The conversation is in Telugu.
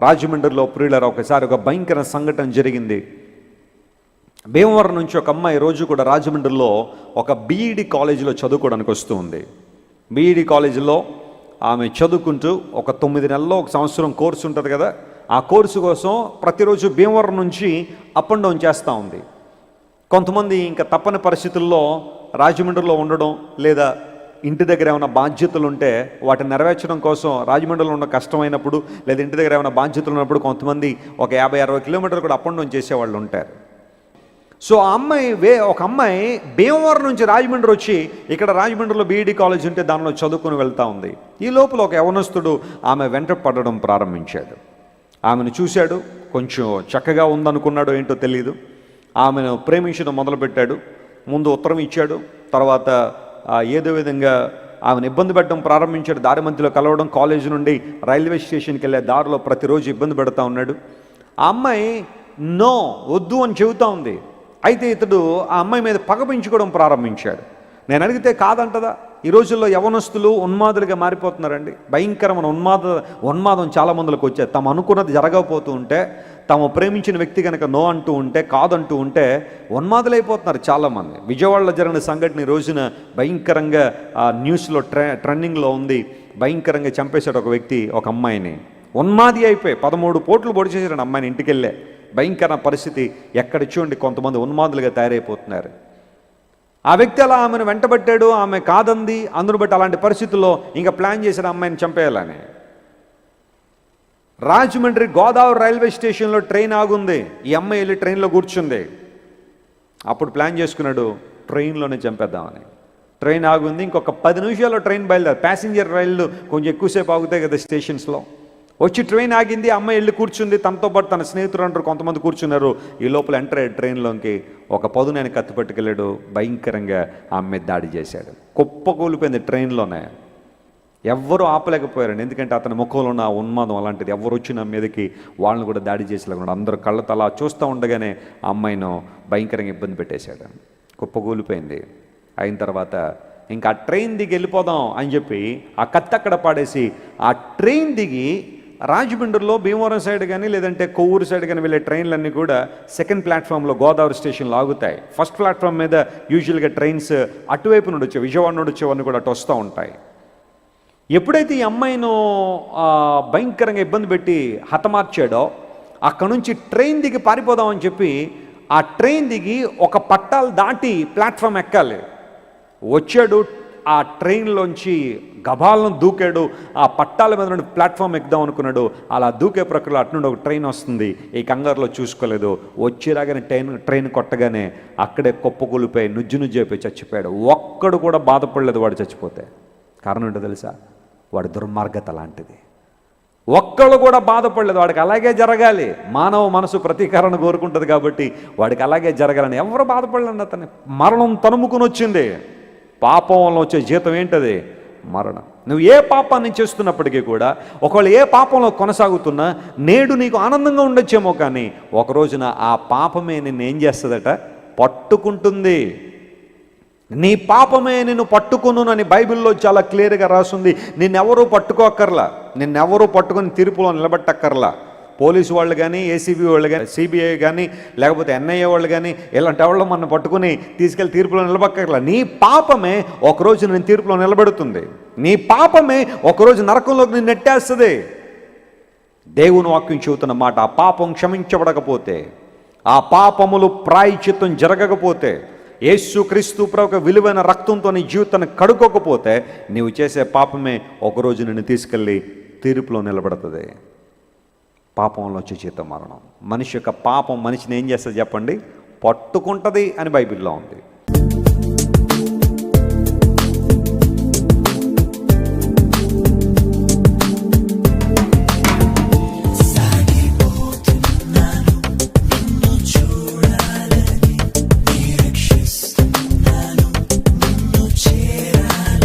రాజమండ్రిలో ప్రియులారా ఒకసారి ఒక భయంకర సంఘటన జరిగింది. భీమవరం నుంచి ఒక అమ్మాయి రోజు కూడా రాజమండ్రిలో ఒక బీఈడి కాలేజీలో చదువుకోవడానికి వస్తూ ఉంది. బీఈడి కాలేజీలో ఆమె చదువుకుంటూ ఒక 9 నెలల్లో 1 సంవత్సరం కోర్సు ఉంటుంది కదా, ఆ కోర్సు కోసం ప్రతిరోజు భీమవరం నుంచి అప్ అండ్ డౌన్ చేస్తూ ఉంది. కొంతమంది ఇంకా తప్పని పరిస్థితుల్లో రాజమండ్రిలో ఉండడం, లేదా ఇంటి దగ్గర ఏమైనా బాధ్యతలు ఉంటే వాటిని నెరవేర్చడం కోసం రాజమండ్రిలో ఉన్న కష్టమైనప్పుడు, లేదా ఇంటి దగ్గర ఏమైనా బాధ్యతలు ఉన్నప్పుడు కొంతమంది ఒక 50-60 కిలోమీటర్లు కూడా అప్ అండ్ డౌన్ చేసేవాళ్ళు ఉంటారు. సో ఆ అమ్మాయి ఒక అమ్మాయి భీమవరం నుంచి రాజమండ్రి వచ్చి ఇక్కడ రాజమండ్రిలో బీఈడి కాలేజ్ ఉంటే దానిలో చదువుకుని వెళ్తూ ఉంది. ఈ లోపల ఒక యవనస్తుడు ఆమె వెంట పడడం ప్రారంభించాడు. ఆమెను చూశాడు, కొంచెం చక్కగా ఉందనుకున్నాడో ఏంటో తెలియదు. ఆమెను ప్రేమించడం మొదలుపెట్టాడు. ముందు ఉత్తరం ఇచ్చాడు, తర్వాత ఏదో విధంగా ఆమెను ఇబ్బంది పెట్టడం ప్రారంభించాడు. దారి మధ్యలో కలవడం, కాలేజీ నుండి రైల్వే స్టేషన్కి వెళ్ళే దారిలో ప్రతిరోజు ఇబ్బంది పెడతా ఉన్నాడు. ఆ అమ్మాయి నో, వద్దు అని చెబుతూ ఉంది. అయితే ఇతడు ఆ అమ్మాయి మీద పగ పెంచుకోవడం ప్రారంభించాడు. నేను అడిగితే కాదంటదా? ఈ రోజుల్లో యవనస్తులు ఉన్మాదులుగా మారిపోతున్నారండి. భయంకరమైన ఉన్మాదం చాలా మందికి వచ్చాయి. తాము అనుకున్నది జరగకపోతూ ఉంటే, తాము ప్రేమించిన వ్యక్తి కనుక నో అంటూ ఉంటే, కాదంటూ ఉంటే ఉన్మాదులైపోతున్నారు చాలామంది. విజయవాడలో జరిగిన సంఘటన ఈ రోజున భయంకరంగా న్యూస్లో ట్రెండింగ్లో ఉంది. భయంకరంగా చంపేశాడు ఒక వ్యక్తి ఒక అమ్మాయిని. ఉన్మాది అయిపోయి 13 పోట్లు పొడి చేశాడు అమ్మాయిని ఇంటికెళ్ళే. భయంకర పరిస్థితి. ఎక్కడ చూడండి కొంతమంది ఉన్మాదులుగా తయారైపోతున్నారు. ఆ వ్యక్తి అలా ఆమెను వెంటబట్టాడు, ఆమె కాదంది. అందును బట్టి అలాంటి పరిస్థితుల్లో ఇంకా ప్లాన్ చేశాడు అమ్మాయిని చంపేయాలని. రాజమండ్రి గోదావరి రైల్వే స్టేషన్లో ట్రైన్ ఆగుంది. ఈ అమ్మాయి వెళ్ళి ట్రైన్లో కూర్చుంది. అప్పుడు ప్లాన్ చేసుకున్నాడు ట్రైన్లోనే చంపేద్దామని. ట్రైన్ ఆగుంది, ఇంకొక 10 నిమిషాల్లో ట్రైన్ బయలుదేరు. ప్యాసింజర్ రైళ్ళు కొంచెం ఎక్కువసేపు ఆగుతాయి కదా స్టేషన్స్లో. వచ్చి ట్రైన్ ఆగింది, అమ్మాయి వెళ్ళి కూర్చుంది. తనతో పాటు తన స్నేహితులు అంటారు కొంతమంది కూర్చున్నారు. ఈ లోపల ఎంటర్ అయ్యాడు ట్రైన్లోకి. ఒక పదునైన కత్తి పట్టుకెళ్ళాడు. భయంకరంగా ఆమె మీద దాడి చేశాడు. కుప్పకూలిపోయింది ట్రైన్లోనే. ఎవ్వరూ ఆపలేకపోయారండి. ఎందుకంటే అతని ముఖంలో ఉన్న ఉన్మాదం అలాంటిది. ఎవరు వచ్చిన మీదకి వాళ్ళని కూడా దాడి చేసేలాగా అందరూ కళ్ళతో అలా చూస్తూ ఉండగానే ఆ అమ్మాయిను భయంకరంగా ఇబ్బంది పెట్టేశాడు. కుప్పకూలిపోయింది. అయిన తర్వాత ఇంకా ఆ ట్రైన్ దిగి వెళ్ళిపోదాం అని చెప్పి ఆ కత్తి అక్కడ పాడేసి ఆ ట్రైన్ దిగి రాజమండ్రిలో భీమవరం సైడ్ కానీ లేదంటే కొవ్వూరు సైడ్ కానీ వెళ్ళే ట్రైన్లన్నీ కూడా సెకండ్ ప్లాట్ఫామ్లో గోదావరి స్టేషన్లో ఆగుతాయి. ఫస్ట్ ప్లాట్ఫామ్ మీద యూజువల్గా ట్రైన్స్ అటువైపు నుండి వచ్చే విజయవాడ నుండి వచ్చేవన్నీ కూడా అటు వస్తూ ఉంటాయి. ఎప్పుడైతే ఈ అమ్మాయిను భయంకరంగా ఇబ్బంది పెట్టి హతమార్చాడో అక్కడ నుంచి ట్రైన్ దిగి పారిపోదామని చెప్పి ఆ ట్రైన్ దిగి ఒక పట్టాలు దాటి ప్లాట్ఫామ్ ఎక్కాలి. వచ్చాడు, ఆ ట్రైన్లోంచి గబాలను దూకాడు. ఆ పట్టాల మీద నుండి ప్లాట్ఫామ్ ఎక్కుదాం అనుకున్నాడు. అలా దూకే ప్రక్రియలో అటు నుండి ఒక ట్రైన్ వస్తుంది. ఈ కంగారులో చూసుకోలేదు. వచ్చేలాగానే ట్రైన్ కొట్టగానే అక్కడే కుప్పకూలిపోయి నుజ్జు అయిపోయి చచ్చిపోయాడు. ఒక్కడు కూడా బాధపడలేదు వాడు చచ్చిపోతే. కారణం ఏంటో తెలుసా? వాడి దుర్మార్గత లాంటిది. ఒక్కళ్ళు కూడా బాధపడలేదు. వాడికి అలాగే జరగాలి. మానవ మనసు ప్రతీకారణ కోరుకుంటుంది కాబట్టి వాడికి అలాగే జరగాలని ఎవరు బాధపడలేదు. అతని మరణం తనుముకుని వచ్చింది. పాపంలో వచ్చే జీతం ఏంటది? మరణం. నువ్వు ఏ పాపాన్ని చేస్తున్నప్పటికీ కూడా, ఒకవేళ ఏ పాపంలో కొనసాగుతున్నా నేడు నీకు ఆనందంగా ఉండొచ్చేమో, కానీ ఒక రోజున ఆ పాపమే నిన్ను ఏం చేస్తుందట? పట్టుకుంటుంది. నీ పాపమే నిన్ను పట్టుకును అని బైబిల్లో చాలా క్లియర్గా రాస్తుంది. నిన్నెవరూ పట్టుకోక్కర్లా, నిన్నెవరూ పట్టుకొని తీర్పులో నిలబెట్టక్కర్లా. పోలీసు వాళ్ళు కానీ, ఏసీబీ వాళ్ళు కానీ, సిబిఐ కానీ, లేకపోతే ఎన్ఐఏ వాళ్ళు కానీ, ఇలాంటి వాళ్ళు మనం పట్టుకుని తీసుకెళ్ళి తీర్పులో నిలబెక్కర్లా. నీ పాపమే ఒకరోజు నేను తీర్పులో నిలబెడుతుంది. నీ పాపమే ఒకరోజు నరకంలోకి నేను నెట్టేస్తుంది. దేవుని వాక్యం చెబుతున్న మాట, ఆ పాపం క్షమించబడకపోతే, ఆ పాపములు ప్రాయశ్చిత్తం జరగకపోతే, యేసుక్రీస్తు ప్రభు విలువైన రక్తంతో నీ జీవితాన్ని కడుక్కోకపోతే, నీవు చేసే పాపమే ఒకరోజు నిన్ను తీసుకెళ్ళి తీర్పులో నిలబడుతుంది. పాపంలో వచ్చే జీతం మరణం. మనిషి యొక్క పాపం మనిషిని ఏం చేస్తుంది చెప్పండి? పట్టుకుంటుంది అని బైబిల్లో ఉంది.